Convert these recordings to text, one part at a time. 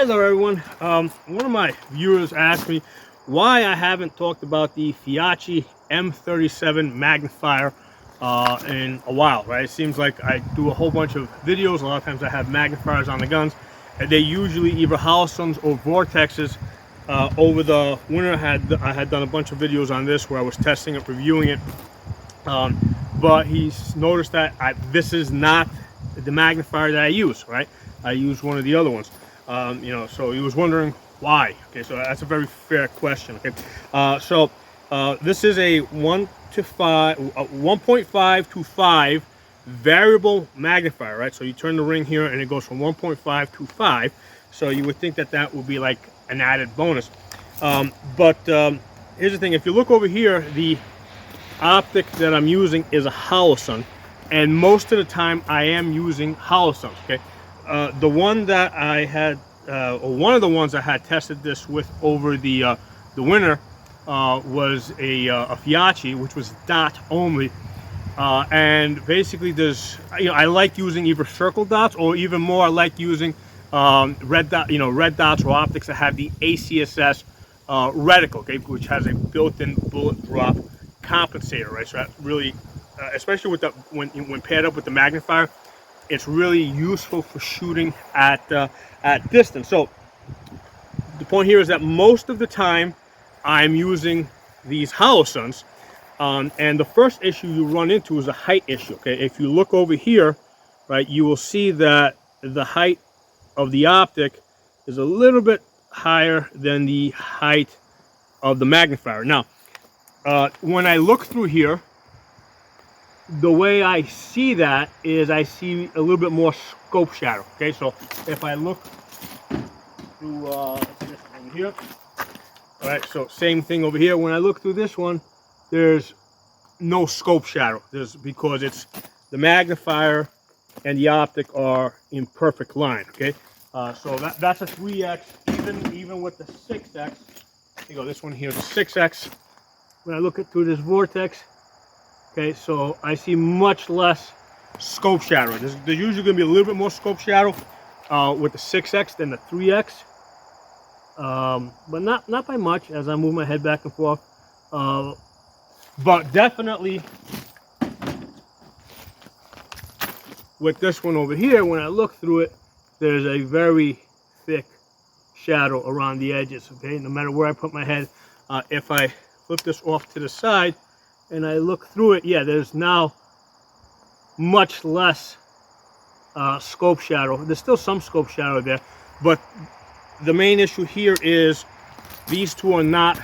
Hello everyone. One of my viewers asked me why I haven't talked about the Feyachi M37 Magnifier in a while, right? It seems like I do a whole bunch of videos. A lot of times I have magnifiers on the guns, and they usually either Holosuns or Vortexes. Over the winter I had done a bunch of videos on this where I was testing it, reviewing it, but he's noticed that this is not the magnifier that I use, right? I use one of the other ones. So he was wondering why. Okay, so that's a very fair question. Okay, this is a 1.5 to 5 variable magnifier, right? So you turn the ring here and it goes from 1.5 to 5. So you would think that that would be like an added bonus. But here's the thing: if you look over here, the optic that I'm using is a Holosun, and most of the time I am using Holosuns. Okay. The one that I had, or one of the ones I had tested this with over the winter, was a Feyachi, which was dot only, and basically there's, I like using either circle dots, or even more, I like using red dots or optics that have the ACSS reticle, okay, which has a built-in bullet drop compensator, right? So that really, especially with the when paired up with the magnifier, it's really useful for shooting at distance. So the point here is that most of the time I'm using these Holosuns, and the first issue you run into is a height issue. Okay, if you look over here, right, you will see that the height of the optic is a little bit higher than the height of the magnifier. Now, when I look through here, the way I see that is I see a little bit more scope shadow. Okay, so if I look through this one here, all right, so same thing over here. When I look through this one, there's no scope shadow. Because it's the magnifier and the optic are in perfect line. Okay, so that's a 3x. Even with the 6x, you go, this one here is a 6x. When I look through this Vortex, okay, so I see much less scope shadow. There's usually going to be a little bit more scope shadow with the 6x than the 3x, but not by much as I move my head back and forth. But definitely with this one over here, when I look through it, there's a very thick shadow around the edges. Okay, no matter where I put my head, if I flip this off to the side and I look through it, yeah, there's now much less scope shadow. There's still some scope shadow there, but the main issue here is these two are not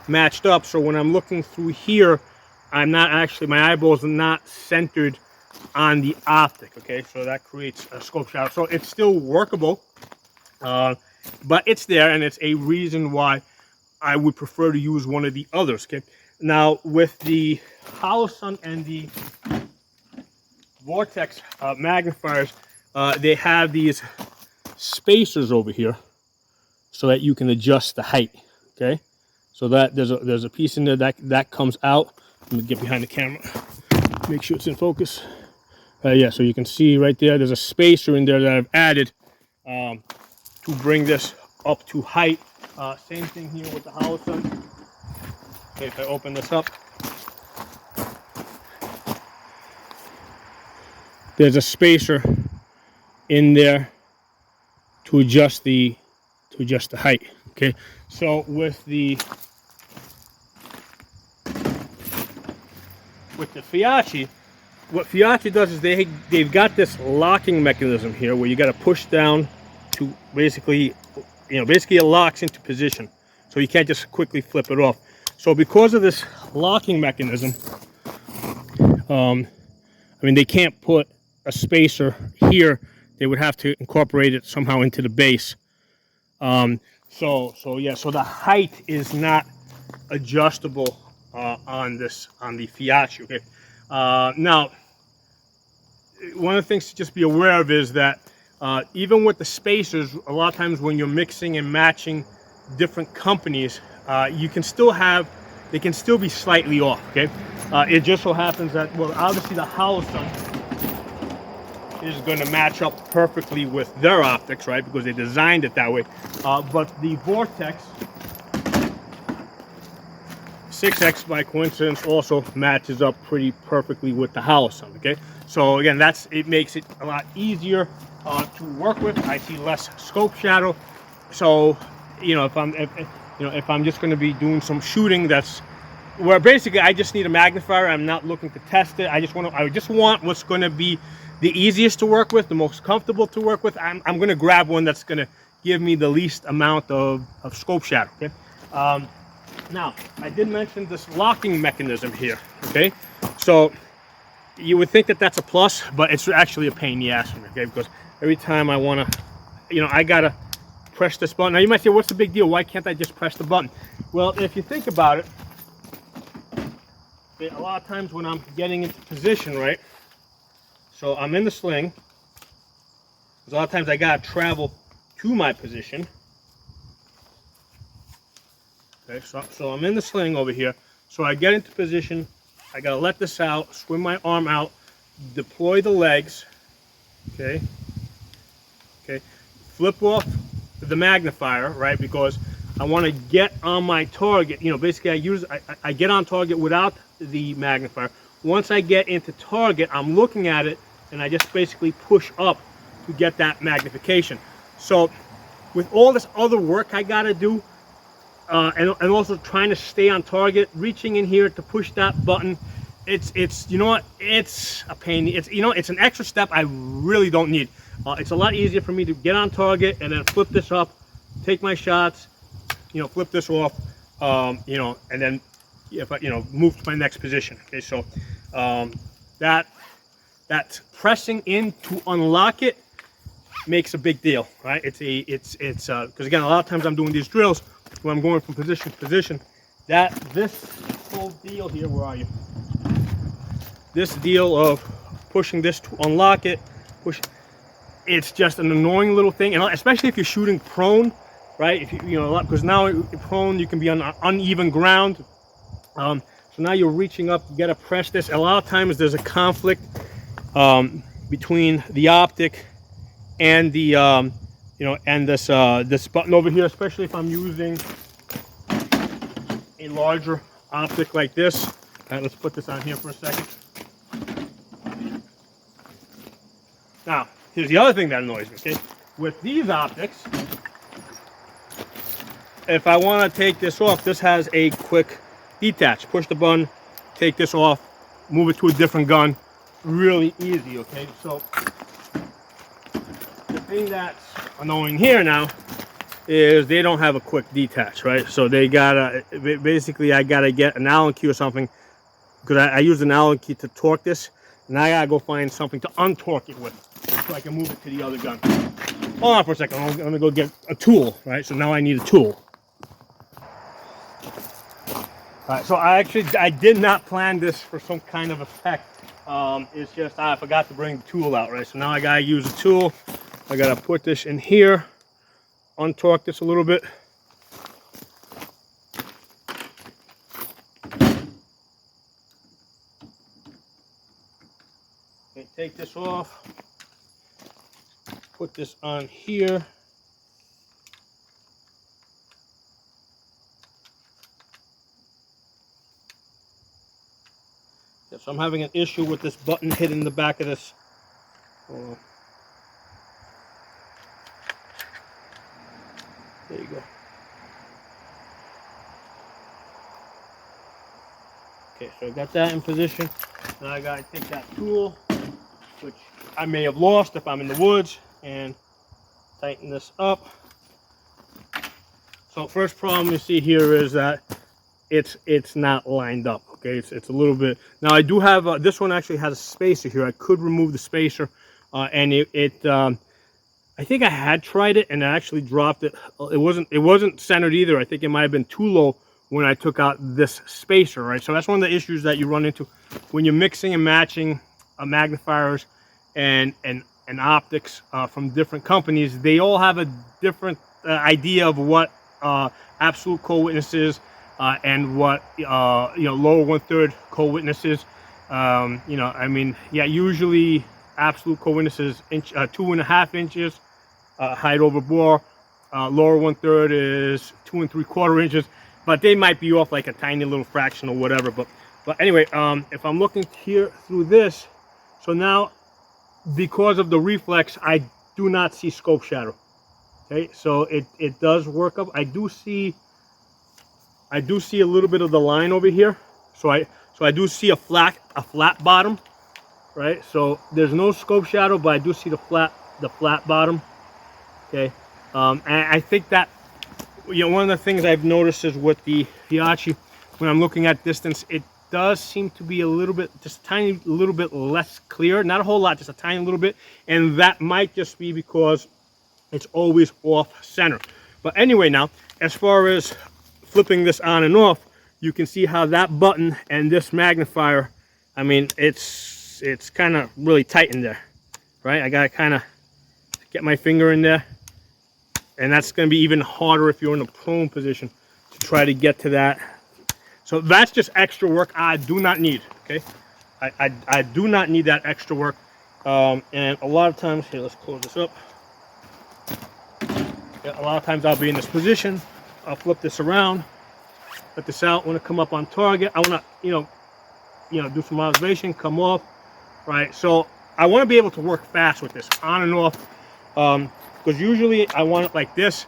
matched up. So when I'm looking through here, I'm not actually, my eyeballs are not centered on the optic. Okay, so that creates a scope shadow. So it's still workable, but it's there, and it's a reason why I would prefer to use one of the others. Okay, now with the Holosun and the Vortex magnifiers, they have these spacers over here so that you can adjust the height. Okay, so that there's a piece in there that comes out. Let me get behind the camera, make sure it's in focus. Yeah, so you can see right there, there's a spacer in there that I've added to bring this up to height. Same thing here with the Holosun. Okay, if I open this up, there's a spacer in there to adjust the height. Okay, so with the Feyachi, what Feyachi does is they've got this locking mechanism here where you got to push down to basically it locks into position, so you can't just quickly flip it off. So because of this locking mechanism, they can't put a spacer here. They would have to incorporate it somehow into the base. So the height is not adjustable on the Feyachi. Okay. Now, one of the things to just be aware of is that even with the spacers, a lot of times when you're mixing and matching different companies, they can still be slightly off. Okay, it just so happens that, well, obviously the Holosun is going to match up perfectly with their optics, right? Because they designed it that way. But the Vortex 6X by coincidence also matches up pretty perfectly with the Holosun, okay? So again, it makes it a lot easier to work with. I see less scope shadow. So, you know, if I'm just going to be doing some shooting, that's where basically I just need a magnifier. I'm not looking to test it. I just want what's going to be the easiest to work with, the most comfortable to work with. I'm going to grab one that's going to give me the least amount of scope shadow, okay? Now, I did mention this locking mechanism here, okay? So you would think that that's a plus, but it's actually a pain in the ass for me, okay? Because every time I want to, you know, I got to press this button. Now you might say, what's the big deal? Why can't I just press the button? Well, if you think about it, a lot of times when I'm getting into position, right? So I'm in the sling. Because a lot of times I got to travel to my position. Okay, so I'm in the sling over here. So I get into position. I got to let this out, swing my arm out, deploy the legs. Okay. Okay. Flip off the magnifier, right? Because I want to get on my target. You know, basically I get on target without the magnifier. Once I get into target, I'm looking at it and I just basically push up to get that magnification. So with all this other work I got to do, and also trying to stay on target, reaching in here to push that button, it's you know what, it's a pain. It's, you know, it's an extra step I really don't need. It's a lot easier for me to get on target and then flip this up, take my shots, you know, flip this off, you know, and then if I, you know, move to my next position. Okay, so that pressing in to unlock it makes a big deal, right? It's because again, a lot of times I'm doing these drills when I'm going from position to position. This whole deal here, where are you? This deal of pushing this to unlock it, it's just an annoying little thing, and especially if you're shooting prone, right? If you know, because now prone you can be on uneven ground. So now you're reaching up, you got to press this. A lot of times there's a conflict between the optic and the you know, and this button over here, especially if I'm using a larger optic like this. All right, let's put this on here for a second. Now, here's the other thing that annoys me, okay? With these optics, if I want to take this off, this has a quick detach. Push the button, take this off, move it to a different gun. Really easy, okay? So, the thing that's annoying here now is they don't have a quick detach, right? So they gotta, basically I gotta get an Allen key or something, because I use an Allen key to torque this, and I gotta go find something to untorque it with, so I can move it to the other gun. Hold on for a second, I'm gonna go get a tool, right? So now I need a tool. All right, so I did not plan this for some kind of effect. It's just I forgot to bring the tool out, right? So now I gotta use a tool. I gotta put this in here, untorque this a little bit. Okay, take this off. Put this on here. Yeah, so I'm having an issue with this button hitting the back of this. There you go. Okay, so I got that in position. Now I gotta take that tool, which I may have lost if I'm in the woods, and tighten this up. So first problem you see here is that it's not lined up. Okay, it's a little bit. Now I do have this one actually has a spacer here. I could remove the spacer, and I think I had tried it and I actually dropped it. It wasn't centered either. I think it might have been too low when I took out this spacer, right? So that's one of the issues that you run into when you're mixing and matching magnifiers and optics from different companies. They all have a different idea of what absolute co-witness is and what you know, lower 1/3 co-witness is. You know, I mean, yeah, usually absolute co-witness is 2.5 inches, height over bore. Lower 1/3 is 2 3/4 inches, but they might be off like a tiny little fraction or whatever. But anyway, if I'm looking here through this, so now because of the reflex, I do not see scope shadow. Okay, so it does work up. I do see a little bit of the line over here. So I do see a flat bottom, right? So there's no scope shadow, but I do see the flat bottom. Okay, and I think that, you know, one of the things I've noticed is with the Feyachi, when I'm looking at distance, it does seem to be a little bit, just a tiny little bit less clear. Not a whole lot, just a tiny little bit. And that might just be because it's always off center. But anyway, now, as far as flipping this on and off, you can see how that button and this magnifier, I mean, it's kind of really tight in there, right? I gotta kind of get my finger in there. And that's going to be even harder if you're in a prone position to try to get to that. So that's just extra work I do not need, okay? I do not need that extra work. And a lot of times, here, let's close this up. Yeah, a lot of times I'll be in this position. I'll flip this around, let this out. I want to come up on target. I want to, you know, do some observation, come off, right? So I want to be able to work fast with this, on and off. Because usually I want it like this,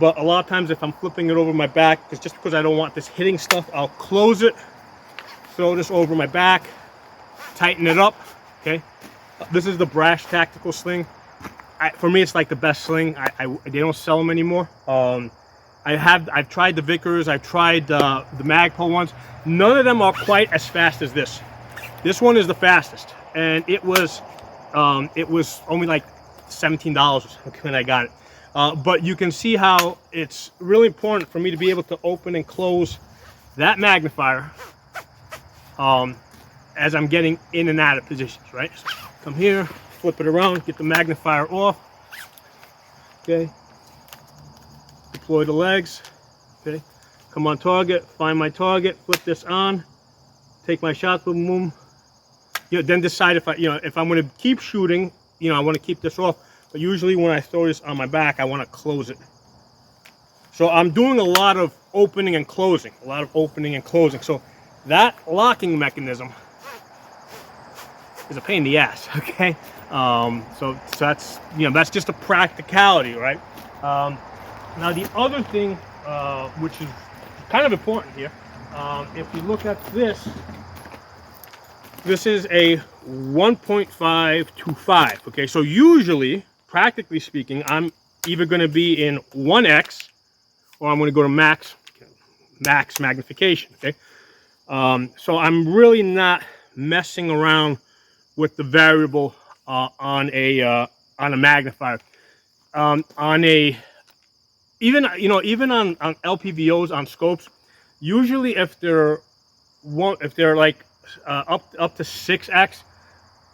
but a lot of times if I'm flipping it over my back, because I don't want this hitting stuff, I'll close it, throw this over my back, tighten it up, okay? This is the Brash Tactical Sling. For me, it's like the best sling. They don't sell them anymore. I've tried the Vickers, I've tried the Magpul ones. None of them are quite as fast as this. This one is the fastest, and it was only like $17 when I got it. But you can see how it's really important for me to be able to open and close that magnifier as I'm getting in and out of positions, right? So come here, flip it around, get the magnifier off, okay? Deploy the legs, okay? Come on target, find my target, flip this on, take my shots, boom, boom. You know, then decide if I'm going to keep shooting. You know, I want to keep this off, but usually when I throw this on my back, I want to close it. So I'm doing a lot of opening and closing, So that locking mechanism is a pain in the ass, okay? So that's, you know, that's just a practicality, right? Now the other thing, which is kind of important here, if you look at this, this is a 1.525, okay? So usually, practically speaking, I'm either going to be in 1x or I'm going to go to max magnification, okay? So I'm really not messing around with the variable on a magnifier. Even on LPVOs, on scopes, usually if they're like up to 6x,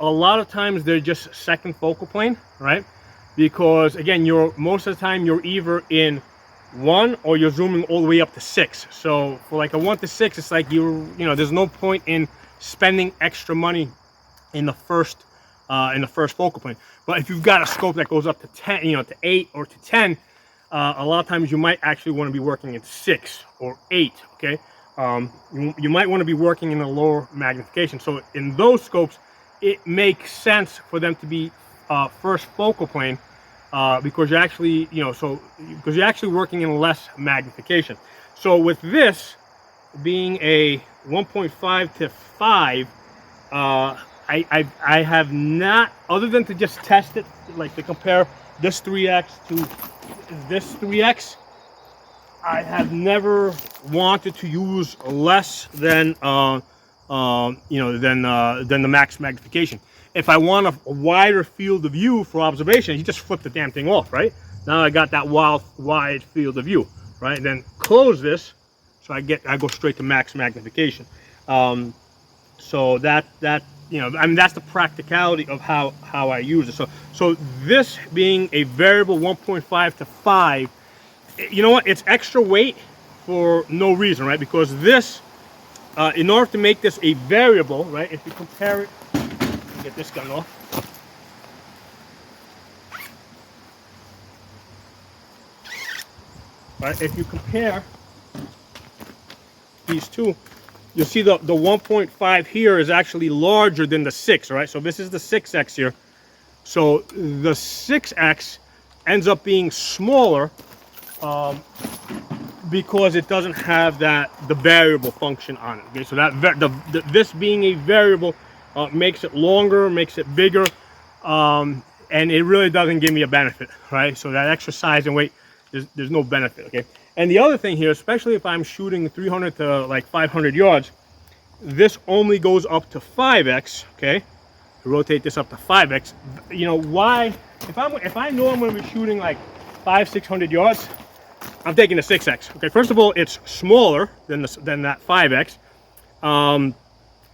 a lot of times they're just second focal plane, right? Because again, most of the time you're either in 1 or you're zooming all the way up to 6. So for like a 1 to 6, it's like there's no point in spending extra money in the first focal plane. But if you've got a scope that goes up to 10, to 8 or to 10, a lot of times you might actually want to be working in 6 or 8, okay? You might want to be working in a lower magnification. So in those scopes, it makes sense for them to be first focal plane because you're actually, because you're actually working in less magnification. So with this being a 1.5 to 5, I have not, other than to just test it, like to compare this 3x to this 3x, I have never wanted to use less than the max magnification. If I want a wider field of view for observation, you just flip the damn thing off, right? Now I got that wide field of view, right? And then close this, so I go straight to max magnification. So that's the practicality of how I use it. So this being a variable 1.5 to 5, you know what? It's extra weight for no reason, right? Because this, in order to make this a variable, right? If you compare it, get this gun off. right? If you compare these two, you'll see the 1.5 here is actually larger than the 6, right? So this is the 6X here. So the 6X ends up being smaller because it doesn't have the variable function on it. Okay, so this being a variable makes it longer, makes it bigger, and it really doesn't give me a benefit, right? So that extra size and weight, there's no benefit. Okay, and the other thing here, especially if I'm shooting 300 to like 500 yards, this only goes up to 5X. Okay, rotate this up to 5X. You know why? If I know I'm going to be shooting like 500-600 yards, I'm taking the 6X. Okay, first of all, it's smaller than that 5X, and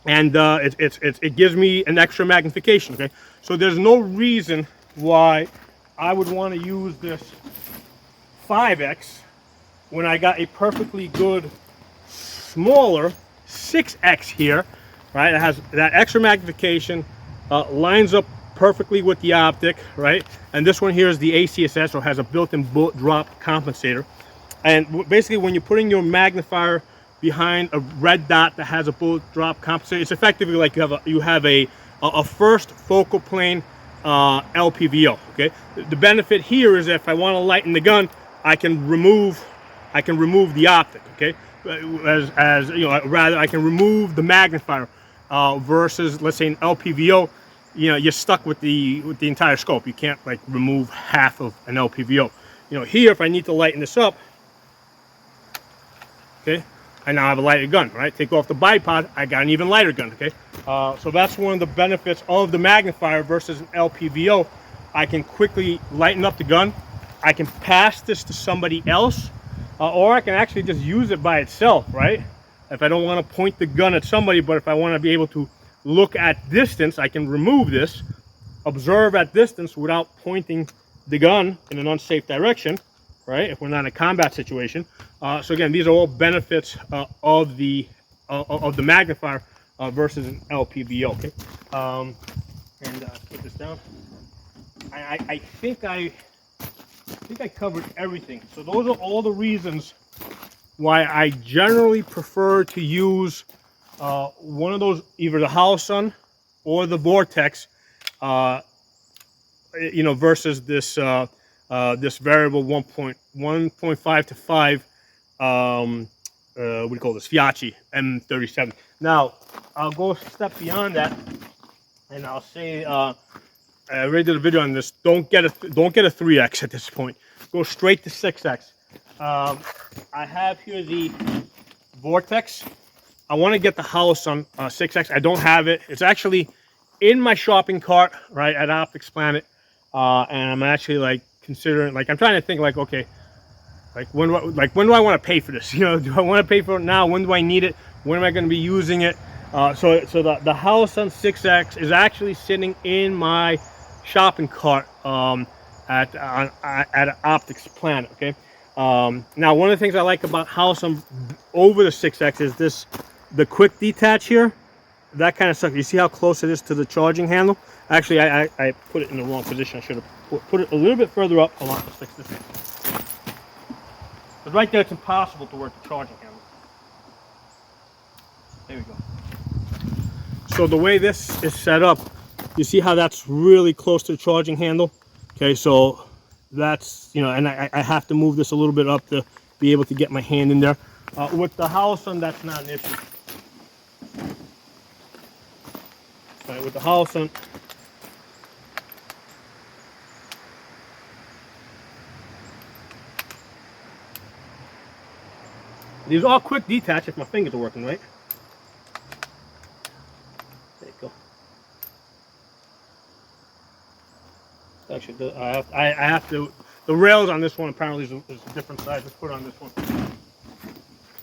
it gives me an extra magnification. Okay, so there's no reason why I would want to use this 5X when I got a perfectly good smaller 6X here, right? It has that extra magnification, lines up perfectly with the optic, right? And this one here is the ACSS, or has a built-in bullet drop compensator. And basically, when you're putting your magnifier behind a red dot that has a bullet drop compensator, it's effectively like you have a first focal plane LPVO. Okay. The benefit here is that if I want to lighten the gun, I can remove the optic. Okay. As you know, rather I can remove the magnifier versus, let's say, an LPVO. You know, you're stuck with the entire scope. You can't like remove half of an LPVO. You know, here if I need to lighten this up, okay, I now have a lighter gun, right? Take off the bipod, I got an even lighter gun. Okay, so that's one of the benefits of the magnifier versus an LPVO. I can quickly lighten up the gun. I can pass this to somebody else, or I can actually just use it by itself, right? If I don't want to point the gun at somebody, but if I want to be able to look at distance, I can remove this, observe at distance without pointing the gun in an unsafe direction, right? If we're not in a combat situation. So again, these are all benefits of the magnifier versus an LPVO. Okay, and put this down. I think I covered everything. So those are all the reasons why I generally prefer to use one of those, either the Holosun or the Vortex, you know, versus this this variable 1.5 to 5. What do you call this? Feyachi M37. Now I'll go a step beyond that, and I'll say I already did a video on this. Don't get a 3X at this point. Go straight to 6X. I have here the Vortex. I want to get the Holosun 6X. I don't have it. It's actually in my shopping cart, right, at Optics Planet. And I'm actually like considering, like, I'm trying to think, like, okay, like when do I want to pay for this? You know, do I want to pay for it now? When do I need it? When am I going to be using it? So the Holosun 6X is actually sitting in my shopping cart at Optics Planet. Okay. Now, one of the things I like about Holosun over the 6X is the quick detach here. That kind of stuff. You see how close it is to the charging handle? Actually, I put it in the wrong position. I should have put it a little bit further up. Hold on, let's fix this. But right there, it's impossible to work the charging handle. There we go. So the way this is set up, you see how that's really close to the charging handle? Okay, so that's, you know, and I have to move this a little bit up to be able to get my hand in there. With the Holosun, that's not an issue. Right, with the Holosun, these are all quick detach if my fingers are working right. There you go. Actually, I have to. The rails on this one apparently is a different size. Let's put it on this one,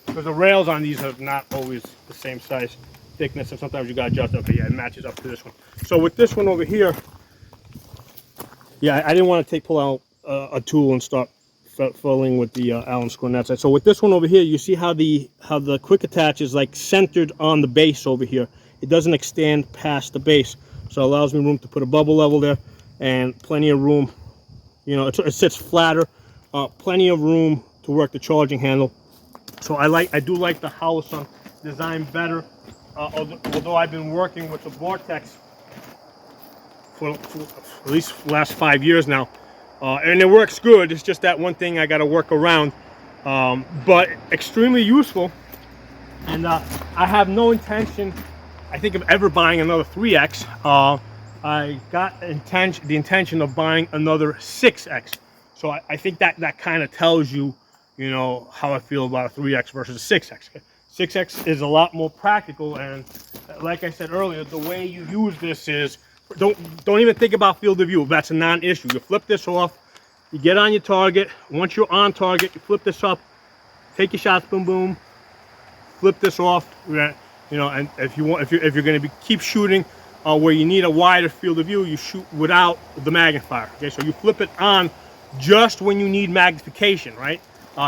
because the rails on these are not always the same size, thickness, and sometimes you gotta adjust it. Okay, yeah, it matches up to this one. So with this one over here, yeah, I didn't want to pull out a tool and start filling with the Allen screw on that side. So with this one over here, you see how the quick attach is like centered on the base over here. It doesn't extend past the base, so it allows me room to put a bubble level there, and plenty of room. You know, it sits flatter. Plenty of room to work the charging handle. So I do like the Holosun design better, although I've been working with the Vortex for at least the last 5 years now, and it works good. It's just that one thing I got to work around, but extremely useful. And I have no intention, I think, of ever buying another 3X. I got the intention of buying another 6X. So I think that kind of tells you, you know, how I feel about a 3X versus a 6X. 6X is a lot more practical, and like I said earlier, the way you use this is, don't even think about field of view. That's a non-issue. You flip this off, you get on your target. Once you're on target, you flip this up, take your shots, boom, boom. Flip this off, you know, and if you're going to keep shooting where you need a wider field of view, you shoot without the magnifier. Okay, so you flip it on just when you need magnification, right?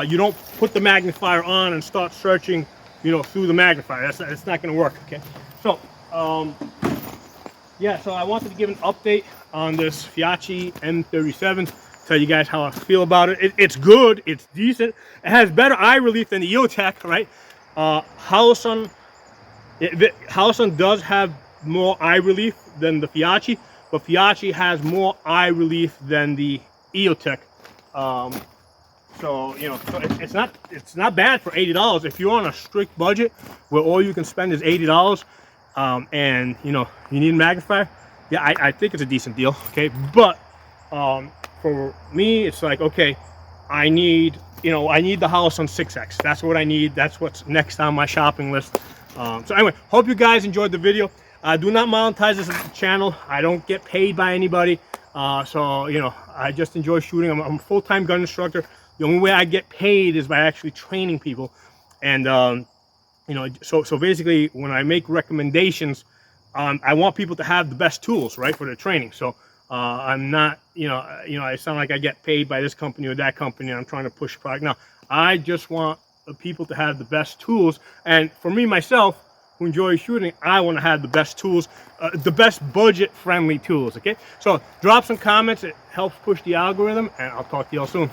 You don't put the magnifier on and start searching, you know, through the magnifier. It's not going to work. Okay, so yeah, so I wanted to give an update on this Feyachi M37. Tell you guys how I feel about it. It's good. It's decent. It has better eye relief than the EOTech, right? Holosun does have more eye relief than the Feyachi, but Feyachi has more eye relief than the EOTech. So you know, so it's not bad for $80 if you're on a strict budget where all you can spend is $80, and you know you need a magnifier. Yeah, I think it's a decent deal. Okay, but for me, it's like, okay, I need the Holosun 6X. That's what I need. That's what's next on my shopping list. So anyway, hope you guys enjoyed the video. I do not monetize this channel. I don't get paid by anybody. So, you know, I just enjoy shooting. I'm a full-time gun instructor. The only way I get paid is by actually training people. And, you know, so basically when I make recommendations, I want people to have the best tools, right, for their training. So I'm not, you know, I sound like I get paid by this company or that company and I'm trying to push product. No, I just want the people to have the best tools. And for me, myself, who enjoy shooting, I want to have the best tools, the best budget-friendly tools, okay? So drop some comments. It helps push the algorithm, and I'll talk to y'all soon.